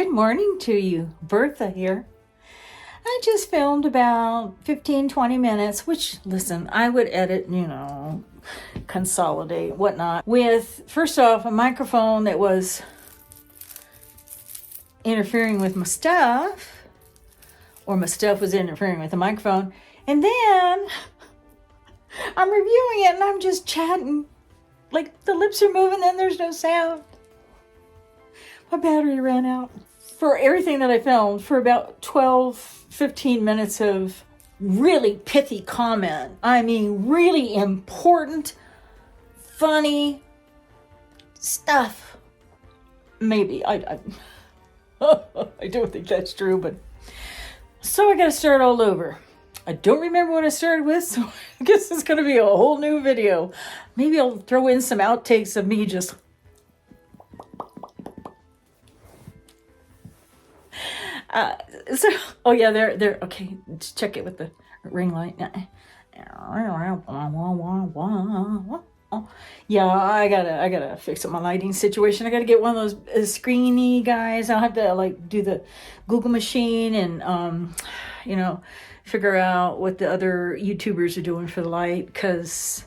Good morning to you. Bertha here. I just filmed about 15-20 minutes, which, listen, I would edit, consolidate, whatnot, with, first off, a microphone that was interfering with my stuff, or my stuff was interfering with the microphone, and then I'm reviewing it and I'm just chatting. Like, the lips are moving and there's no sound. My battery ran out. For everything that I filmed, for about 12-15 minutes of really pithy comment. I mean, really important, funny stuff. Maybe. I don't think that's true, but... So I gotta start all over. I don't remember what I started with, so I guess it's gonna be a whole new video. Maybe I'll throw in some outtakes of me just... there. Okay, just check it with the ring light. Yeah, I gotta fix up my lighting situation. I gotta get one of those screeny guys. I'll have to do the Google machine and figure out what the other YouTubers are doing for the light. Because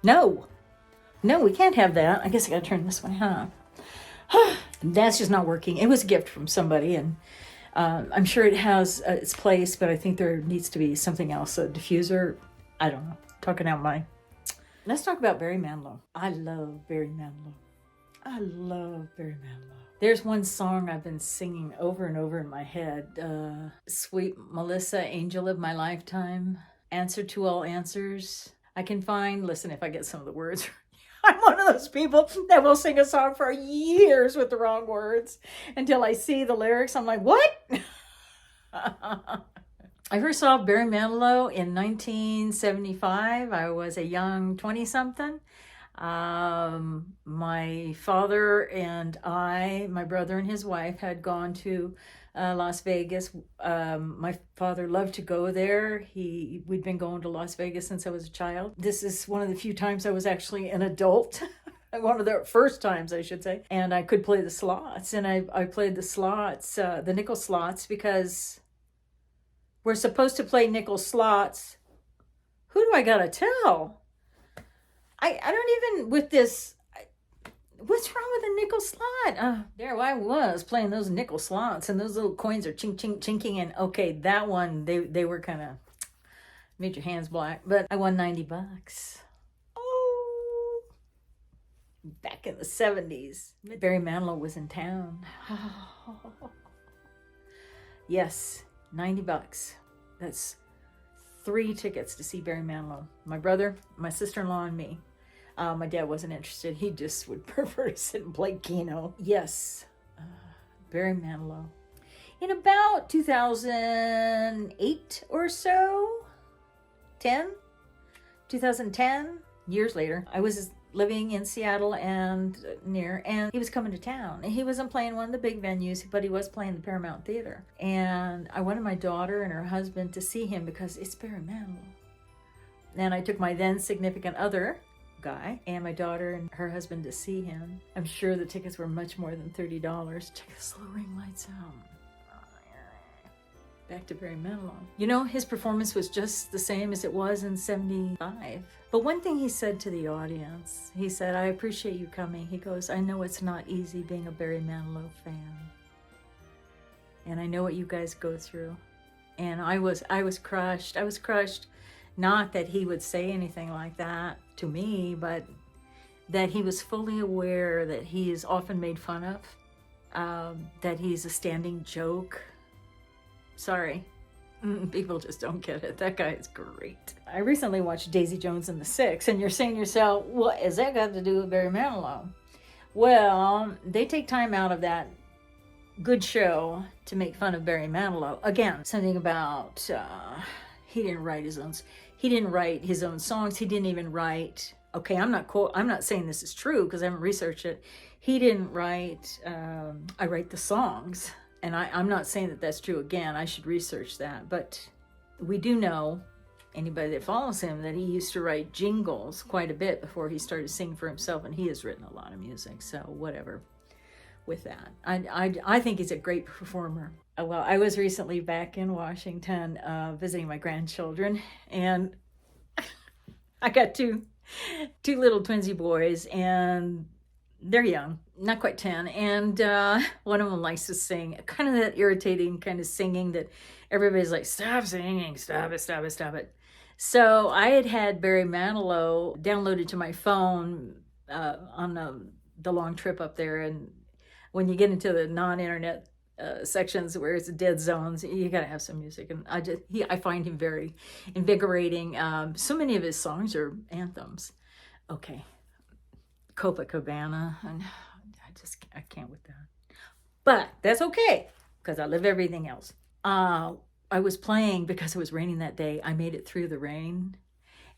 no, we can't have that. I guess I gotta turn this way, huh? That's just not working. It was a gift from somebody, and I'm sure it has its place, but I think there needs to be something else, a diffuser. I don't know. Talking out my... Let's talk about Barry Manilow. I love Barry Manilow. There's one song I've been singing over and over in my head. Sweet Melissa, Angel of My Lifetime. Answer to all answers. I can find... Listen, if I get some of the words... I'm one of those people that will sing a song for years with the wrong words until I see the lyrics. I'm like, what? I first saw Barry Manilow in 1975. I was a young 20-something. My father and I, my brother and his wife, had gone to Las Vegas. My father loved to go there. We'd been going to Las Vegas since I was a child. This is one of the few times I was actually an adult. One of the first times, I should say. And I could play the slots. And I played the slots, the nickel slots, because we're supposed to play nickel slots. Who do I gotta tell? I don't even, with this... What's wrong with a nickel slot? There I was playing those nickel slots, and those little coins are chink, chink, chinking. And okay, that one, they were kind of made your hands black. But I won $90. Oh, back in the 70s. Barry Manilow was in town. Yes, $90. That's 3 tickets to see Barry Manilow. My brother, my sister-in-law, and me. My dad wasn't interested. He just would prefer to sit and play Keno. Yes, Barry Manilow. In about 2008 or so, 2010, years later, I was living in Seattle and he was coming to town. He wasn't playing one of the big venues, but he was playing the Paramount Theater. And I wanted my daughter and her husband to see him because it's Barry Manilow. And I took my then significant other, guy, and my daughter and her husband to see him. I'm sure the tickets were much more than $30. Check this little ring lights out. Back to Barry Manilow. His performance was just the same as it was in 75. But one thing he said to the audience, he said, I appreciate you coming. He goes, I know it's not easy being a Barry Manilow fan. And I know what you guys go through. And I was crushed. I was crushed. Not that he would say anything like that to me, but that he was fully aware that he is often made fun of, that he's a standing joke. Sorry, people just don't get it. That guy is great. I recently watched Daisy Jones and the Six, and you're saying to yourself, what has that got to do with Barry Manilow? Well, they take time out of that good show to make fun of Barry Manilow. Again, something about... He didn't write his own songs. He didn't even write... Okay, I'm not saying this is true because I haven't researched it. He didn't write... I write the songs. And I'm not saying that that's true. Again, I should research that. But we do know, anybody that follows him, that he used to write jingles quite a bit before he started singing for himself. And he has written a lot of music. So whatever. with that. I think he's a great performer. Well, I was recently back in Washington visiting my grandchildren, and I got two little twinsy boys, and they're young, not quite 10, and one of them likes to sing, kind of that irritating kind of singing that everybody's like, stop singing, stop it, stop it, stop it. So I had Barry Manilow downloaded to my phone on the long trip up there, and when you get into the non-internet sections where it's dead zones, you gotta have some music, and I find him very invigorating. So many of his songs are anthems. Okay, Copacabana, and I can't with that, but that's okay because I love everything else. I was playing because it was raining that day. I made it through the rain,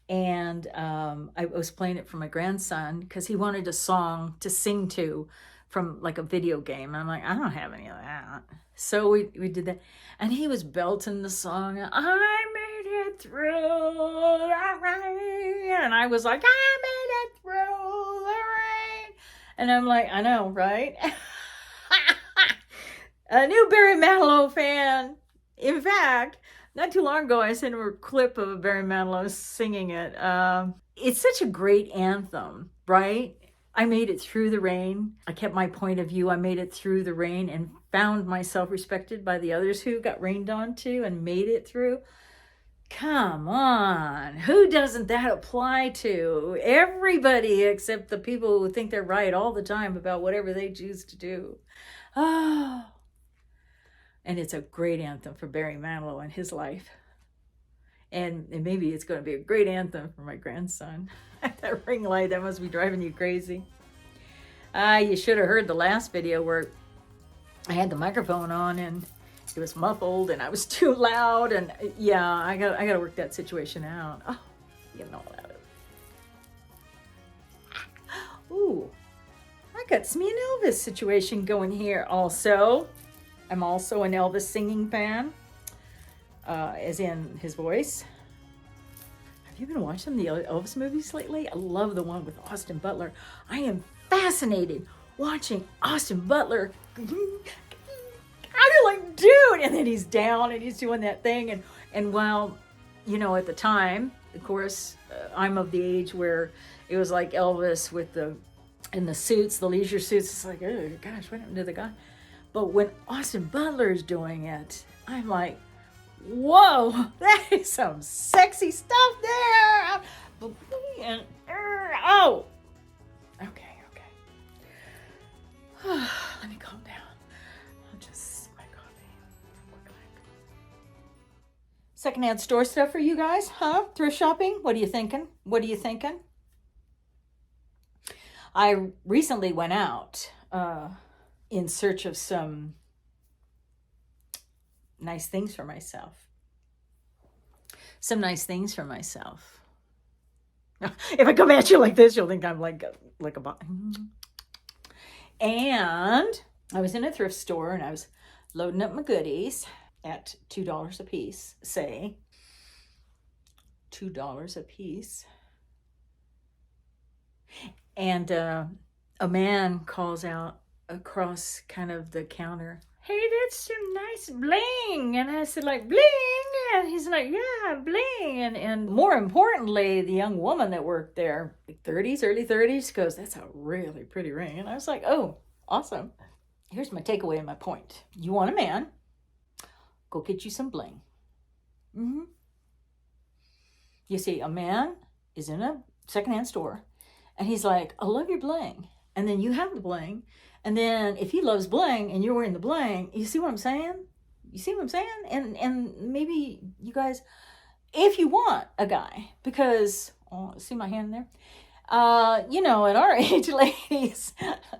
and I was playing it for my grandson because he wanted a song to sing to from like a video game. I'm like, I don't have any of that. So we did that, and he was belting the song. I made it through the rain, and I was like, I made it through the rain, and I'm like, I know, right? A new Barry Manilow fan. In fact, not too long ago, I sent him a clip of Barry Manilow singing it. It's such a great anthem, right? I made it through the rain. I kept my point of view. I made it through the rain and found myself respected by the others who got rained on too and made it through. Come on. Who doesn't that apply to? Everybody except the people who think they're right all the time about whatever they choose to do. Oh. And it's a great anthem for Barry Manilow and his life. And maybe it's going to be a great anthem for my grandson. That ring light, that must be driving you crazy. You should have heard the last video where I had the microphone on and it was muffled and I was too loud. And yeah, I got to work that situation out. Oh, you know that. Ooh, I got me an Elvis situation going here also. I'm also an Elvis singing fan, as in his voice. Have you been watching the Elvis movies lately? I love the one with Austin Butler. I am fascinated watching Austin Butler. I'm like, dude, and then he's down and he's doing that thing. And while, you know, at the time, of course, I'm of the age where it was like Elvis with in the suits, the leisure suits. It's like, oh gosh, what happened to the guy? But when Austin Butler's doing it, I'm like, whoa, that is some sexy stuff there. And, oh, okay. Let me calm down. I'll just sip my coffee. Secondhand store stuff for you guys, huh? Thrift shopping? What are you thinking? I recently went out in search of some nice things for myself. If I come at you like this, you'll think I'm like a bot. And I was in a thrift store and I was loading up my goodies at $2 a piece, say. $2 a piece. And a man calls out across kind of the counter, hey, that's some nice bling. And I said, like, bling? And he's like, yeah, bling. And more importantly, the young woman that worked there, like 30s, early 30s, goes, that's a really pretty ring. And I was like, oh, awesome. Here's my takeaway and my point. You want a man, go get you some bling. Mm-hmm. You see, a man is in a secondhand store, and he's like, I love your bling. And then you have the bling. And then if he loves bling and you're wearing the bling, you see what I'm saying? And maybe you guys, if you want a guy, because, see my hand there? You know, at our age, ladies,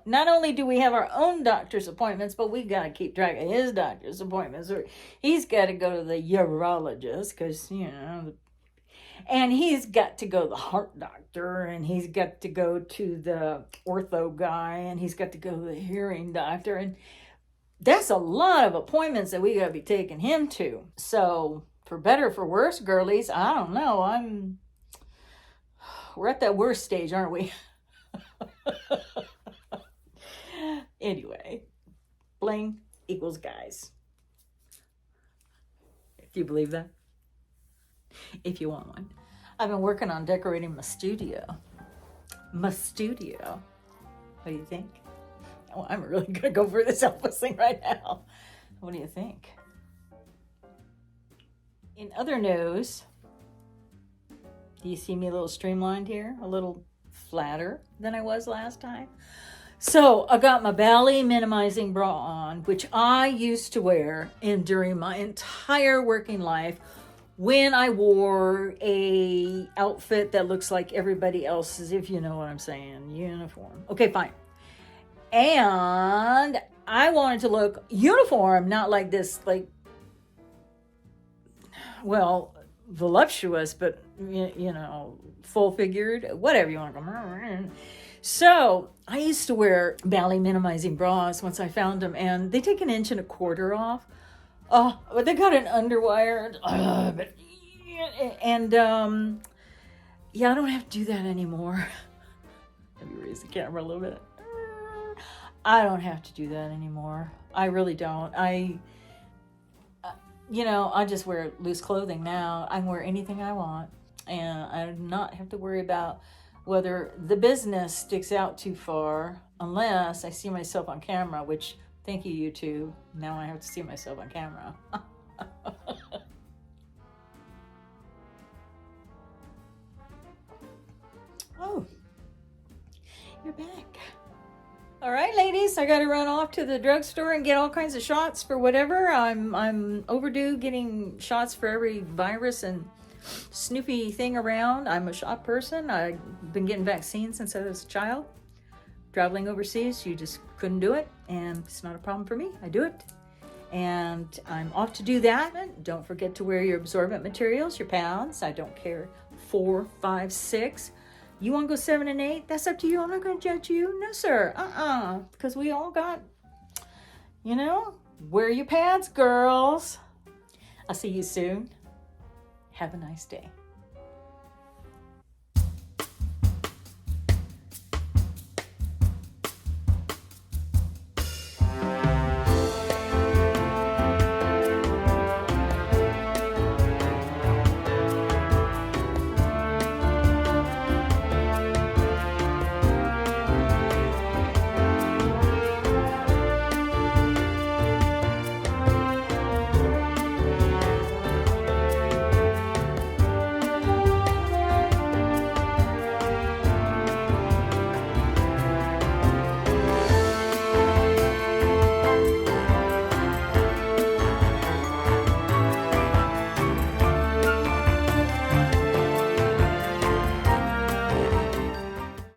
not only do we have our own doctor's appointments, but we got to keep track of his doctor's appointments. Or he's got to go to the urologist because, you know, and he's got to go to the heart doctor, and he's got to go to the ortho guy, and he's got to go to the hearing doctor. And that's a lot of appointments that we got to be taking him to. So for better or for worse, girlies, I don't know. We're at that worst stage, aren't we? Anyway, bling equals guys. If you believe that. If you want one. I've been working on decorating my studio. My studio. What do you think? Oh, I'm really going to go for this Elvis thing right now. What do you think? In other news, do you see me a little streamlined here? A little flatter than I was last time? So I got my belly minimizing bra on, which I used to wear during my entire working life when I wore a outfit that looks like everybody else's, if you know what I'm saying, uniform. Okay, fine. And I wanted to look uniform, not like this, like, well, voluptuous, but, you know, full-figured, whatever you want to call. So I used to wear belly minimizing bras once I found them, and they take 1.25 inches off. Oh, but they got an underwire. Yeah, I don't have to do that anymore. Let me raise the camera a little bit. I don't have to do that anymore. I really don't. I just wear loose clothing now. I can wear anything I want, and I do not have to worry about whether the business sticks out too far unless I see myself on camera, which, thank you, YouTube. Now I have to see myself on camera. Oh, you're back. All right, ladies, I got to run off to the drugstore and get all kinds of shots for whatever. I'm overdue getting shots for every virus and snoopy thing around. I'm a shot person. I've been getting vaccines since I was a child. Traveling overseas, you just couldn't do it, and it's not a problem for me. I do it. And I'm off to do that. Don't forget to wear your absorbent materials, your pounds. I don't care. 4, 5, 6. You want to go 7 and 8? That's up to you. I'm not going to judge you. No, sir. Because we all got, wear your pads, girls. I'll see you soon. Have a nice day.